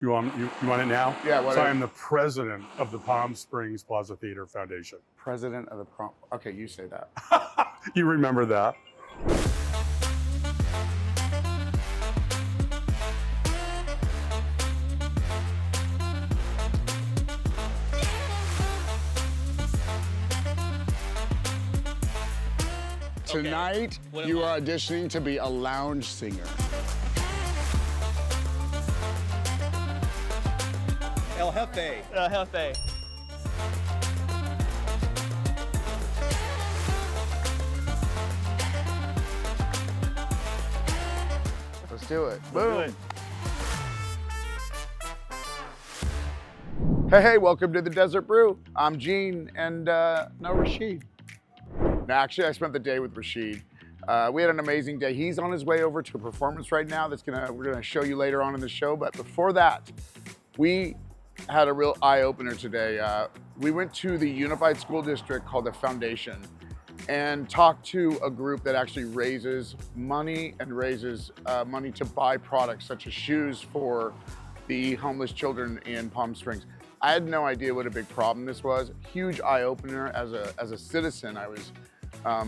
You want it now? Yeah. So I am the president of the Palm Springs Plaza Theater Foundation. President of the prom. Okay, you say that. You remember that? Tonight, you are auditioning to be a lounge singer. El Jefe. El Jefe. Let's do it. Let's do Boom. it. Hey, welcome to the Desert Brew. I'm Gene and no Rashid. No, actually, I spent the day with Rashid. We had an amazing day. He's on his way over to a performance right now we're gonna show you later on in the show. But before that, we had a real eye-opener today. We went to the Unified School District called the Foundation and talked to a group that actually raises money money to buy products such as shoes for the homeless children in Palm Springs. I had no idea what a big problem this was. Huge eye-opener. As a citizen, I was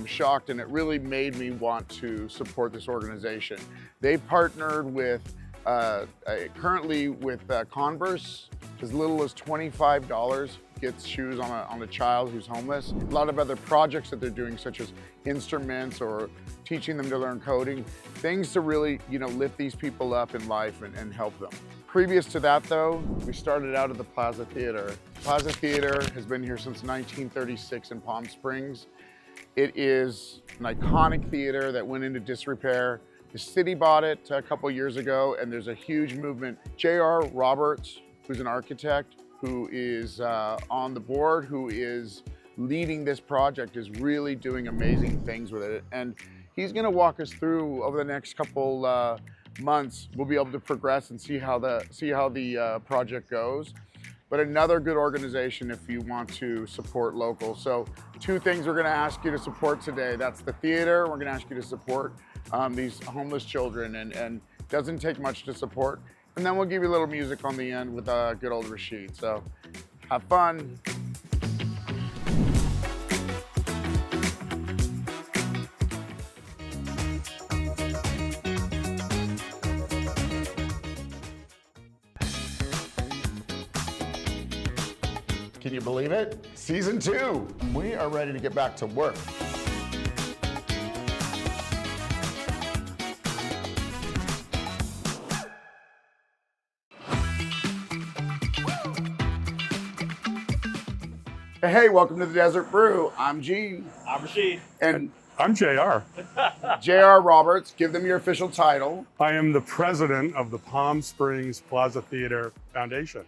shocked, and it really made me want to support this organization. They partnered with currently with Converse. As little as $25 gets shoes on a child who's homeless. A lot of other projects that they're doing, such as instruments or teaching them to learn coding, things to really, lift these people up in life and help them. Previous to that though, we started out at the Plaza Theater. Plaza Theater has been here since 1936 in Palm Springs. It is an iconic theater that went into disrepair. The city bought it a couple years ago, and there's a huge movement. J.R. Roberts, who's an architect, who is on the board, who is leading this project, is really doing amazing things with it. And he's gonna walk us through over the next couple months. We'll be able to progress and see how the project goes. But another good organization if you want to support local. So 2 things we're gonna ask you to support today. That's the theater. We're gonna ask you to support these homeless children, and doesn't take much to support. And then we'll give you a little music on the end with good old Rashid. So have fun. Can you believe it? Season 2. We are ready to get back to work. Hey, welcome to the Desert Brew. I'm Gene. I'm Rashid. And I'm JR. J.R. Roberts, give them your official title. I am the president of the Palm Springs Plaza Theater Foundation.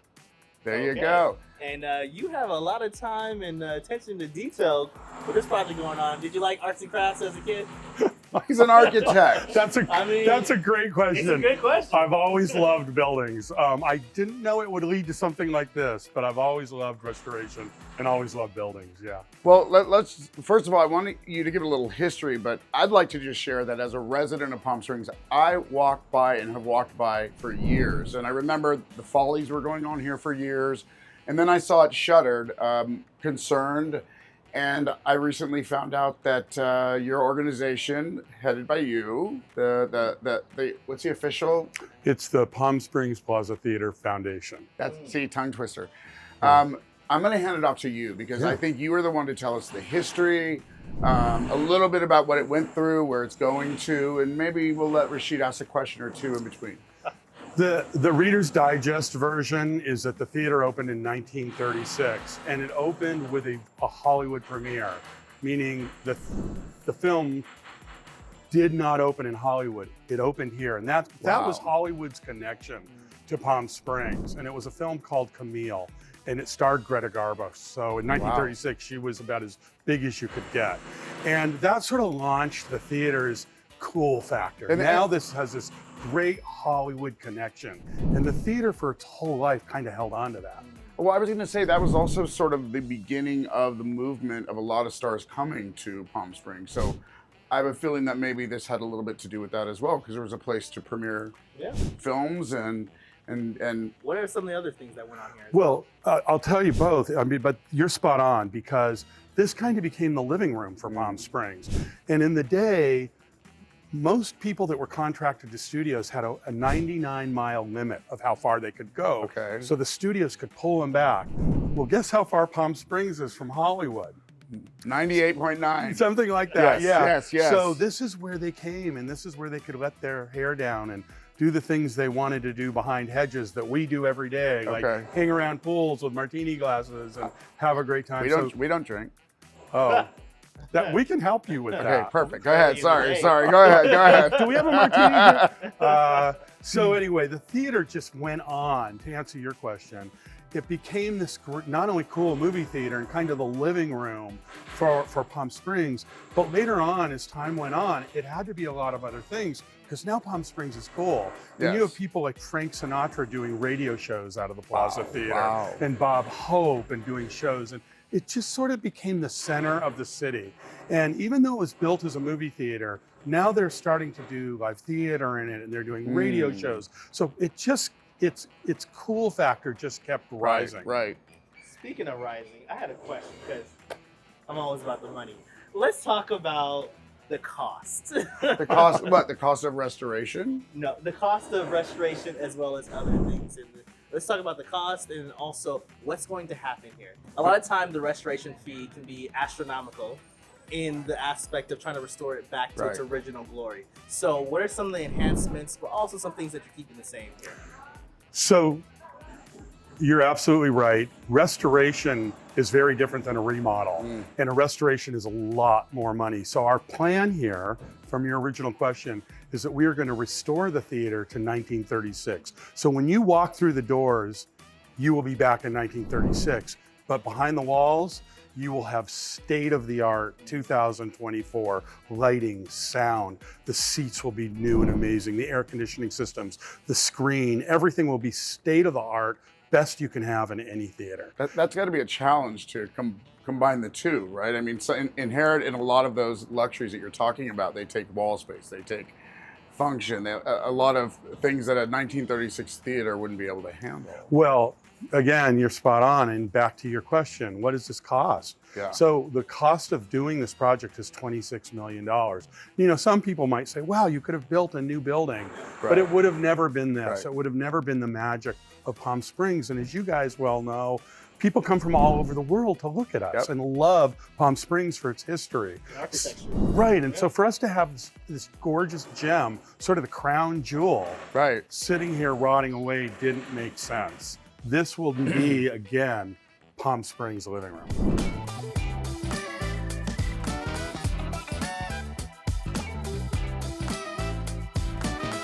There you go. And you have a lot of time and attention to detail with this project going on. Did you like arts and crafts as a kid? He's an architect. That's a great question. It's a good question. I've always loved buildings. I didn't know it would lead to something like this, but I've always loved restoration and always loved buildings, yeah. Well, let's first of all, I want you to give a little history, but I'd like to just share that as a resident of Palm Springs, I walked by and have walked by for years. And I remember the Follies were going on here for years. And then I saw it shuttered, concerned. And I recently found out that your organization, headed by you, what's the official? It's the Palm Springs Plaza Theater Foundation. See, tongue twister. I'm going to hand it off to you because I think you are the one to tell us the history, a little bit about what it went through, where it's going to, and maybe we'll let Rashid ask a question or two in between. The Reader's Digest version is that the theater opened in 1936, and it opened with a Hollywood premiere, meaning the film did not open in Hollywood. It opened here, and that was Hollywood's connection to Palm Springs, and it was a film called Camille, and it starred Greta Garbo. So in 1936, she was about as big as you could get, and that sort of launched the theater's cool factor. And now this has this great Hollywood connection, and the theater for its whole life kind of held on to that. Well, I was going to say that was also sort of the beginning of the movement of a lot of stars coming to Palm Springs. So I have a feeling that maybe this had a little bit to do with that as well, because there was a place to premiere films and And What are some of the other things that went on here? Well, I'll tell you both. I mean, but you're spot on because this kind of became the living room for Palm Springs. And in the day, most people that were contracted to studios had a 99-mile limit of how far they could go. Okay. So the studios could pull them back. Well, guess how far Palm Springs is from Hollywood? 98.9. Something like that, Yes, yeah. yes. So this is where they came, and this is where they could let their hair down and do the things they wanted to do behind hedges that we do every day, like hang around pools with martini glasses and have a great time. We don't drink. Oh, that we can help you with that. Okay, perfect. Go ahead. Sorry. Go ahead. Do we have a martini? So anyway, the theater just went on. To answer your question, it became this not only cool movie theater and kind of the living room for Palm Springs, but later on, as time went on, it had to be a lot of other things because now Palm Springs is cool. And you have people like Frank Sinatra doing radio shows out of the Plaza Theater and Bob Hope and doing shows. And it just sort of became the center of the city. And even though it was built as a movie theater, now they're starting to do live theater in it and they're doing radio shows. So it just, its cool factor just kept rising. Right. Speaking of rising, I had a question because I'm always about the money. Let's talk about the cost. The cost, what? The cost of restoration? No, the cost of restoration as well as other things. And let's talk about the cost and also what's going to happen here. A lot of time the restoration fee can be astronomical in the aspect of trying to restore it back to its original glory. So what are some of the enhancements, but also some things that you're keeping the same here? So you're absolutely right. Restoration is very different than a remodel, and a restoration is a lot more money. So our plan here, from your original question, is that we are going to restore the theater to 1936. So when you walk through the doors, you will be back in 1936, but behind the walls, you will have state-of-the-art 2024 lighting, sound. The seats will be new and amazing. The air conditioning systems, the screen, everything will be state-of-the-art, best you can have in any theater. That's got to be a challenge to combine the two, right? I mean, so inherent in a lot of those luxuries that you're talking about, they take wall space, they take function, a lot of things that a 1936 theater wouldn't be able to handle. Well, again, you're spot on. And back to your question, what does this cost? Yeah. So the cost of doing this project is $26 million. You know, some people might say, wow, you could have built a new building, but it would have never been this. It would have never been the magic of Palm Springs. And as you guys well know, people come from all over the world to look at us and love Palm Springs for its history. Architecture. Right, and so for us to have this gorgeous gem, sort of the crown jewel, sitting here rotting away didn't make sense. This will be, again, Palm Springs living room.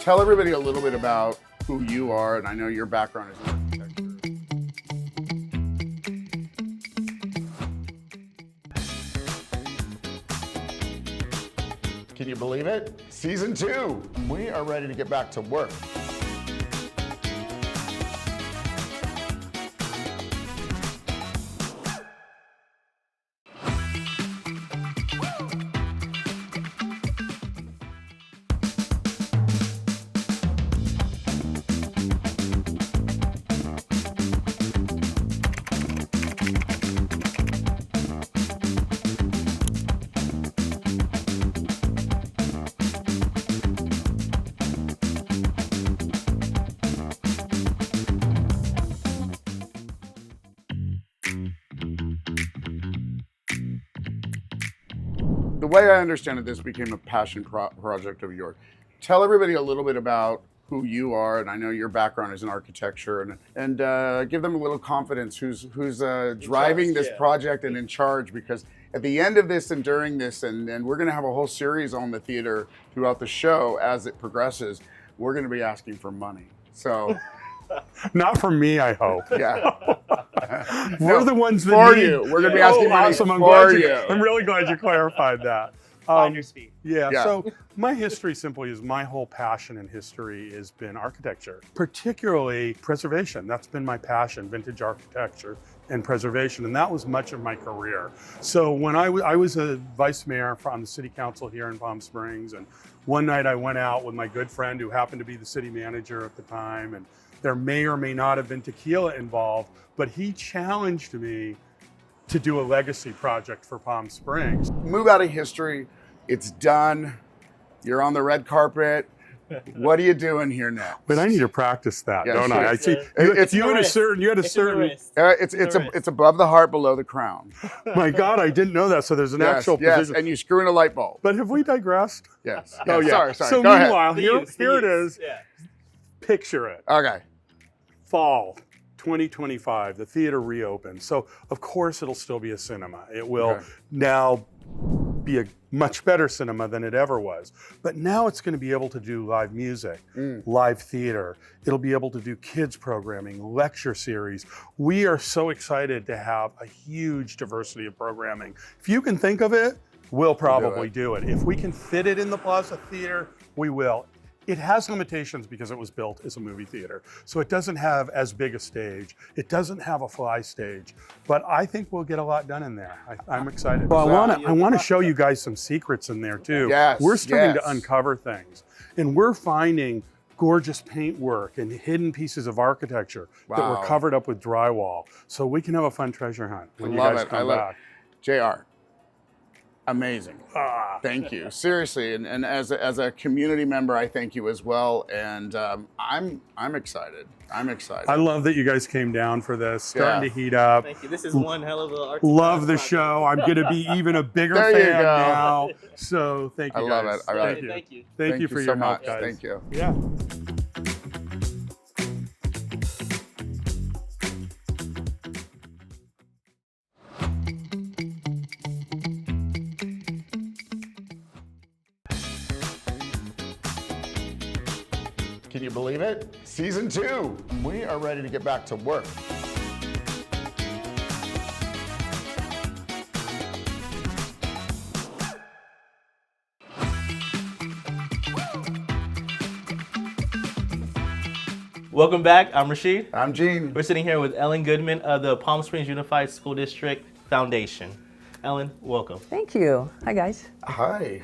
Tell everybody a little bit about who you are, and I know your background is in architecture. Can you believe it? Season 2. We are ready to get back to work. The way I understand it, this became a passion project of yours. Tell everybody a little bit about who you are, and I know your background is in architecture, and give them a little confidence who's driving this project and in charge, because at the end of this and during this, and we're gonna have a whole series on the theater throughout the show as it progresses, we're gonna be asking for money. So. Not from me, I hope. Yeah. We're the ones that for need, you. We're gonna be asking money awesome. for you. I'm really glad you clarified that. Finder's fee. Yeah, so my history simply is my whole passion in history has been architecture, particularly preservation. That's been my passion, vintage architecture and preservation, and that was much of my career. So when I was a vice mayor on the city council here in Palm Springs, and one night I went out with my good friend who happened to be the city manager at the time, and There may or may not have been tequila involved, but he challenged me to do a legacy project for Palm Springs. Move out of history. It's done. You're on the red carpet. What are you doing here next? But I need to practice that, Yeah, don't sure. I? I see. It's You had a wrist. certain. You had a It's in the certain. wrist. It's above the heart, below the crown. My God, I didn't know that. So there's an actual yes, position. and you screw in a light bulb. But have we digressed? Yes. Oh yeah. Sorry. So Go ahead. meanwhile, The here use, here it the use. is. Yeah. Picture it. Okay. Fall 2025. The theater reopens. So of course it'll still be a cinema. It will Okay. now be a much better cinema than it ever was. But now it's going to be able to do live music, live theater. It'll be able to do kids programming, lecture series. We are so excited to have a huge diversity of programming. If you can think of it, we'll probably do it. If we can fit it in the Plaza Theater, we will. It has limitations because it was built as a movie theater. So it doesn't have as big a stage. It doesn't have a fly stage, but I think we'll get a lot done in there. I'm excited. Well, I want to show you guys some secrets in there too. Yes, We're starting yes. to uncover things, and we're finding gorgeous paintwork and hidden pieces of architecture that were Wow. covered up with drywall. So we can have a fun treasure hunt when you Love guys it. come I love back. JR. Amazing. Thank you. Seriously, and as a community member, I thank you as well. And I'm excited. I'm excited. I love that you guys came down for this. Starting to heat up. Thank you. This is one hell of a artsy Love the project. show. I'm going to be even a bigger There you fan go. now. So thank you I love guys. it. I love Thank it. you. Thank you. Thank you for so your much. help, guys. Thank you. Yeah. Can you believe it? Season 2. We are ready to get back to work. Welcome back. I'm Rashid. I'm Gene. We're sitting here with Ellen Goodman of the Palm Springs Unified School District Foundation. Ellen, welcome. Thank you. Hi, guys. Hi.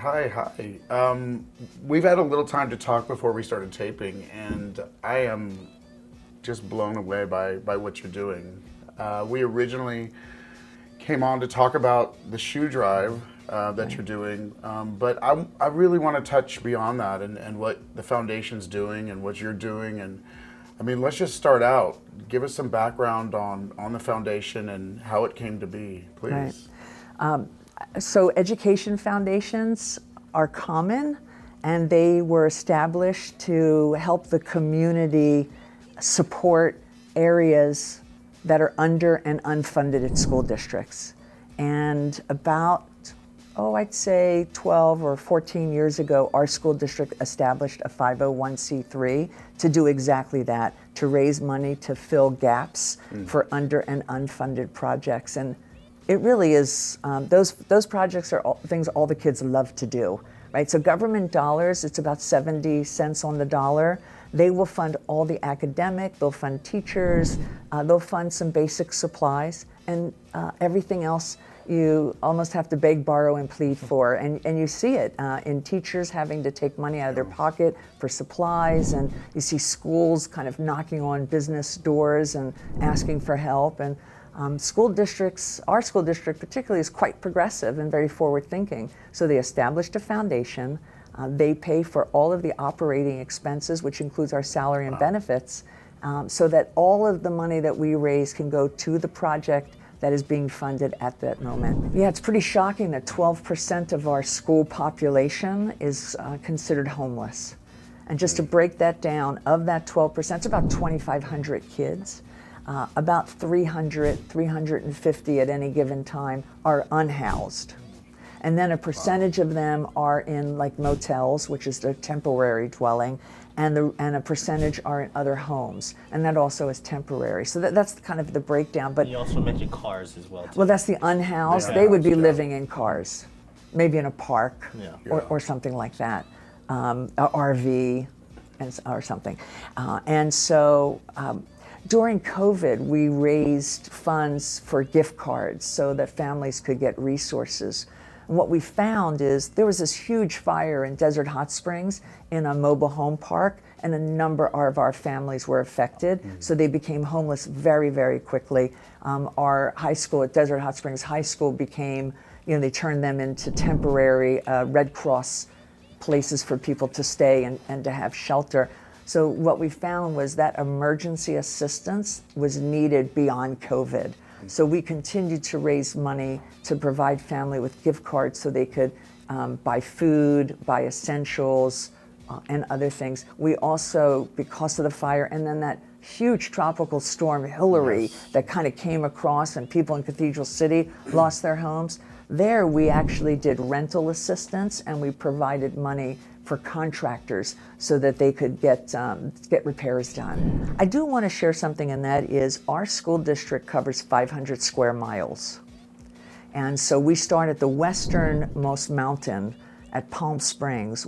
We've had a little time to talk before we started taping, and I am just blown away by what you're doing. We originally came on to talk about the shoe drive that you're doing, but I really want to touch beyond that and what the foundation's doing and what you're doing. And I mean, let's just start out. Give us some background on the foundation and how it came to be, please. Right. So education foundations are common, and they were established to help the community support areas that are under and unfunded in school districts. And about, I'd say 12 or 14 years ago, our school district established a 501c3 to do exactly that, to raise money to fill gaps for under and unfunded projects. And it really is, those projects are things all the kids love to do, right? So government dollars, it's about 70 cents on the dollar. They will fund all the academic, they'll fund teachers, they'll fund some basic supplies, and everything else you almost have to beg, borrow, and plead for. And you see it in teachers having to take money out of their pocket for supplies, and you see schools kind of knocking on business doors and asking for help. And school districts, our school district particularly, is quite progressive and very forward-thinking. So they established a foundation. They pay for all of the operating expenses, which includes our salary and benefits, so that all of the money that we raise can go to the project that is being funded at that moment. Yeah, it's pretty shocking that 12% of our school population is considered homeless. And just to break that down, of that 12%, it's about 2,500 kids. About 350 at any given time are unhoused. And then a percentage of them are in like motels, which is their temporary dwelling, and a percentage are in other homes, and that also is temporary. So that's kind of the breakdown. But You also mentioned cars as well, too. well, that's the unhoused. They would be living in cars, maybe in a park or something like that, a RV or something. And so during COVID, we raised funds for gift cards so that families could get resources. And what we found is there was this huge fire in Desert Hot Springs in a mobile home park, and a number of our families were affected. So they became homeless very, very quickly. Our high school at Desert Hot Springs High School became, they turned them into temporary Red Cross places for people to stay and to have shelter. So what we found was that emergency assistance was needed beyond COVID. So we continued to raise money to provide family with gift cards so they could buy food, buy essentials, and other things. We also, because of the fire and then that huge tropical storm Hillary that kind of came across and people in Cathedral City lost their homes, there we actually did rental assistance and we provided money for contractors so that they could get repairs done. I do want to share something, and that is our school district covers 500 square miles. And so we start at the westernmost mountain at Palm Springs.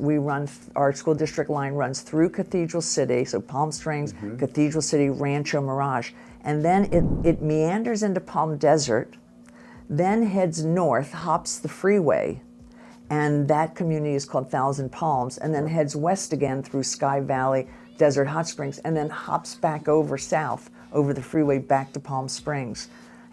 Our school district line runs through Cathedral City, so Palm Springs, Cathedral City, Rancho Mirage, and then it meanders into Palm Desert, then heads north, hops the freeway, and that community is called Thousand Palms, and then heads west again through Sky Valley, Desert Hot Springs, and then hops back over south, over the freeway back to Palm Springs.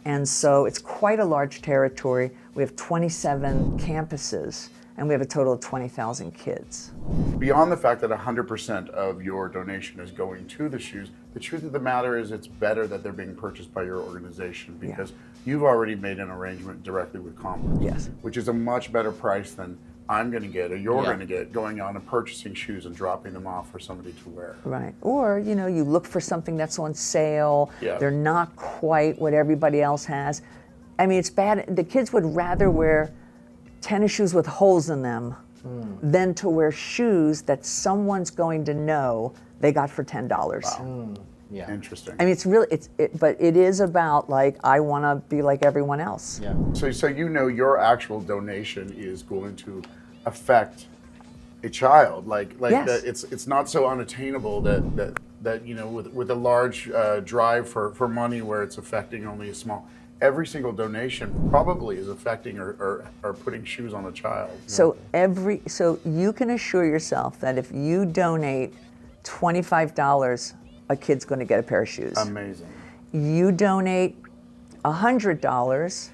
And so it's quite a large territory. We have 27 campuses, and we have a total of 20,000 kids. Beyond the fact that 100% of your donation is going to the shoes, the truth of the matter is it's better that they're being purchased by your organization because you've already made an arrangement directly with Commerce, Yes. which is a much better price than I'm going to get or you're going to get going on and purchasing shoes and dropping them off for somebody to wear. Right. Or, you look for something that's on sale. Yeah. They're not quite what everybody else has. I mean, it's bad. The kids would rather wear tennis shoes with holes in them than to wear shoes that someone's going to know they got for $10. Wow. Yeah. Interesting. I mean, it's really, but it is about I want to be like everyone else. Yeah. So your actual donation is going to affect a child, Yes. that it's not so unattainable that with a large drive for money where it's affecting only a small. Every single donation probably is affecting or putting shoes on a child. So you can assure yourself that if you donate $25, a kid's going to get a pair of shoes. Amazing. You donate $100,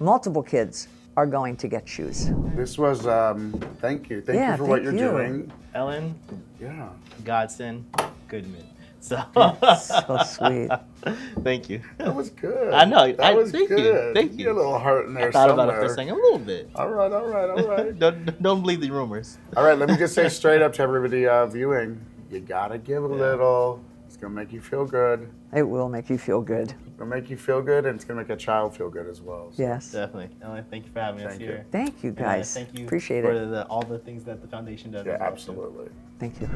multiple kids are going to get shoes. This was thank you for what you're doing. Ellen, Yeah. Godson, Goodman. So, So sweet. thank you. That was good. I know. That was thank good. you. Thank You you. got a little heart in there I thought somewhere. about it for a second, a little bit. All right. Don't believe the rumors. All right, let me just say straight up to everybody viewing, you gotta give a little. It's gonna make you feel good. It will make you feel good. It's gonna make you feel good, and it's gonna make a child feel good as well. So. Yes. Definitely. Ellen, thank you for having us Thank you. here. Thank you, And, guys. thank you Appreciate for it. all the things that the foundation does. Yeah, as well, too. absolutely. Thank you.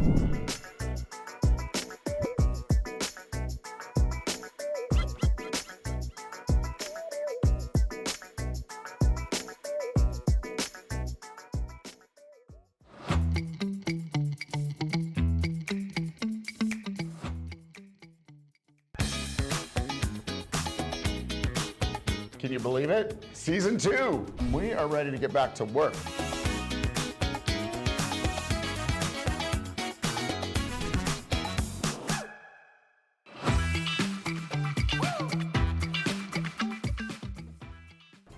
Can you believe it? Season 2. We are ready to get back to work.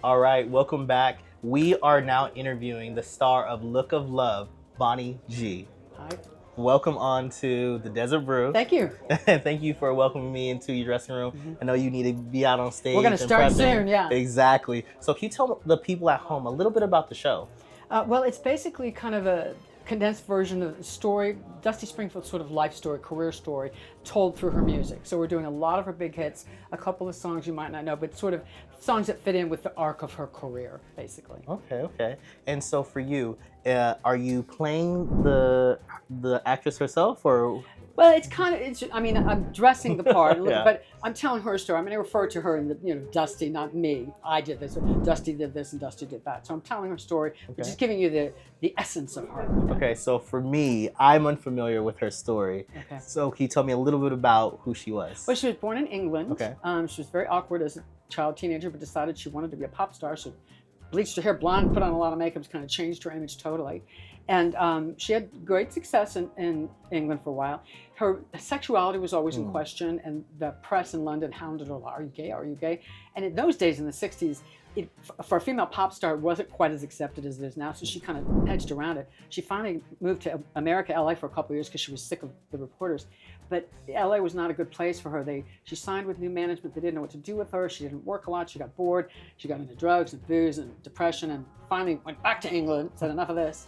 All right, welcome back. We are now interviewing the star of Look of Love, Bonnie G. Hi. Welcome on to the Desert Brew. Thank you. Thank you for welcoming me into your dressing room. I know you need to be out on stage. We're gonna and start prepping. soon, yeah. Exactly. So can you tell the people at home a little bit about the show? Well, it's basically kind of a condensed version of the story, Dusty Springfield's sort of life story, career story, told through her music. So we're doing a lot of her big hits, a couple of songs you might not know, but sort of songs that fit in with the arc of her career, basically. Okay. And so for you, are you playing the actress herself, or? Well, it's kind of, I mean, I'm dressing the part, Yeah. but I'm telling her story. I'm going to refer to her in the, Dusty, not me. I did this, Dusty did this, and Dusty did that. So I'm telling her story, but just giving you the essence of her. Okay, so for me, I'm unfamiliar with her story. Okay. So can you tell me a little bit about who she was? Well, she was born in England. Okay. She was very awkward as a child, teenager, but decided she wanted to be a pop star. So bleached her hair blonde, put on a lot of makeup, kind of changed her image totally. And she had great success in England for a while. Her sexuality was always in question, and the press in London hounded her, are you gay, are you gay? And in those days, in the 60s, for a female pop star, it wasn't quite as accepted as it is now, so she kind of edged around it. She finally moved to America, LA, for a couple of years because she was sick of the reporters. But LA was not a good place for her. She signed with new management. They didn't know what to do with her. She didn't work a lot. She got bored. She got into drugs and booze and depression, and finally went back to England, said enough of this.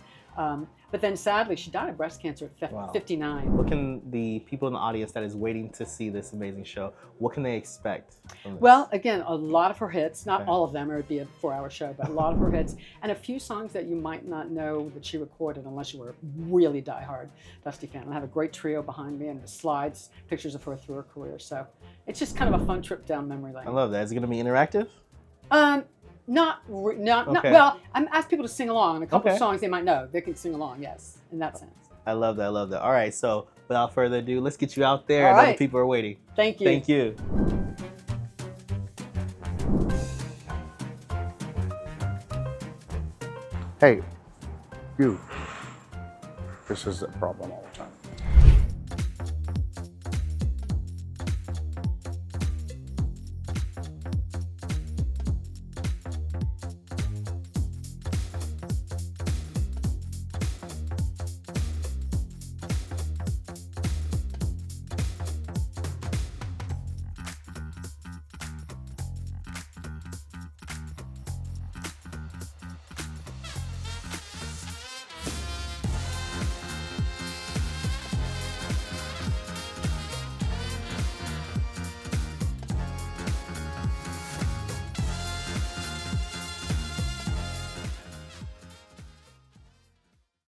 But then sadly, she died of breast cancer at 59. What can the people in the audience that is waiting to see this amazing show, what can they expect from this? Well, again, a lot of her hits, not all of them, or it'd be a 4-hour show, but a lot of her hits, and a few songs that you might not know that she recorded unless you were a really diehard Dusty fan. I have a great trio behind me and the slides, pictures of her through her career. So it's just kind of a fun trip down memory lane. I love that. Is it going to be interactive? Not Okay. well. I'm asked people to sing along, and a couple Okay. of songs they might know. They can sing along, yes, in that sense. I love that. I love that. All right. So without further ado, let's get you out there. All I know the right. people are waiting. Thank you. Thank you. Hey, you. This is a problem all the time.